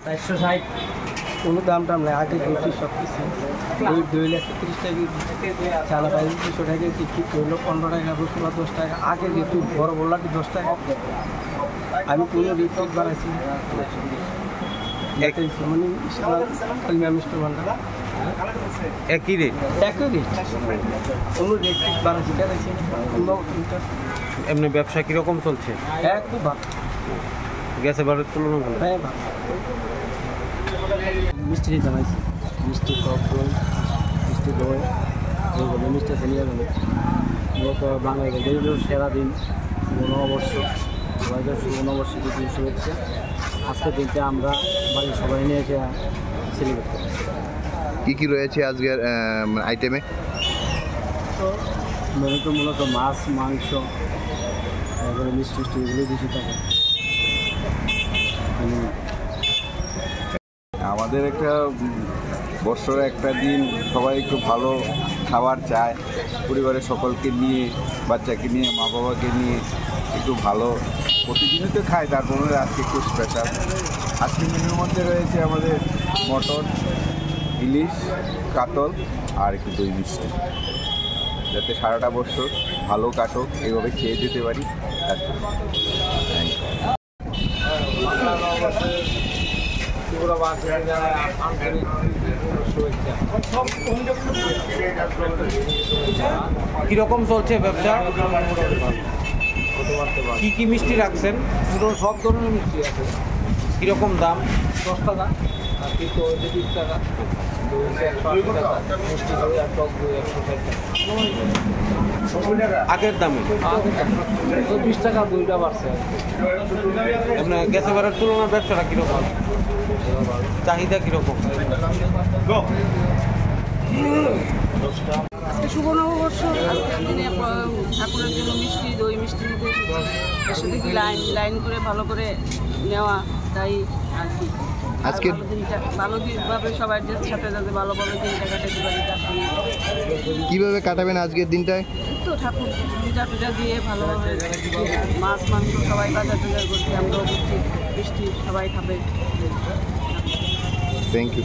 460 কোনো দাম টাম নাই, আগে দুটি সব কিছু 2,30,000 টাকা চালা পাই, 200 টাকা টিকিট হইলো 15 টাকা, রসুন 10 টাকা, আগে যেহেতু বড় বললাটি 10 টাকা। আমি কোনো রেট বাড়াইছি একই রেট কোনো রেট বাড়াইছি কেনাইছি এমনি ব্যবসা কীরকম চলছে? খুব ভালো, গ্যাস এবারের তুলনা ভালো। হ্যাঁ ভালো। মিষ্টি বানাইছি, মিষ্টি টক দই, মিষ্টি দই, এইগুলো মিষ্টি চালিয়ে গেল মূলত বাঙালিদের সেরা দিন নববর্ষ, সবাইকে শুভ নববর্ষের দিন শুভেচ্ছা। আজকের দিনটা আমরা বাড়ির সবাই নিয়ে এসে সেলিব্রেট করি। কী কী রয়েছে আজকের আইটেমে? তো মূলত মাছ, মাংস, তারপরে মিষ্টি মিষ্টি এগুলো বেশি থাকে। আমাদের একটা বছরে একটা দিন সবাই একটু ভালো খাবার চায়, পরিবারের সকলকে নিয়ে, বাচ্চাকে নিয়ে, মা বাবাকে নিয়ে একটু ভালো, প্রতিদিনই তো খায়, তারপরে আজকে একটু স্পেশাল। আজকে মেনুর মধ্যে রয়েছে আমাদের মটন, ইলিশ, কাতল আর একটু দই মিষ্টি, যাতে সারাটা বছর ভালো কাটুক, এইভাবে খেয়ে যেতে পারি। কীরকম চলছে ব্যবসা? কি কি মিষ্টি রাখছেন? সব ধরনের মিষ্টি আছে। কীরকম দাম? 10 টাকা, আর কিন্তু 20 টাকা, 180 টাকা, মিষ্টি দই আর টক দই 160 টাকা। আগের দামে 20 টাকা দুইটা বাড়ছে। আপনার গ্যাস এবারের তুলনায় ব্যবসাটা কীরকম? চাহিদা কীরকম? আজকে শুভ নববর্ষ, আজকের দিনে ঠাকুরের জন্য মিষ্টি দই মিষ্টি নিতে এসেছি। এসে দেখি লাইন করে ভালো করে নেওয়া, তাই আর কি আজকে ভালোভাবে সবার সাথে যাতে ভালোভাবে দিনটা কাটাতে পারি। কিভাবে কাটাবেন আজকের দিনটায়? তো ঠাকুর পূজা টুজা দিয়ে ভালোভাবে মাছ মাংস সবাই বাজার টাজার করছি, আমরাও করছি, মিষ্টি সবাই খাবে। Thank you.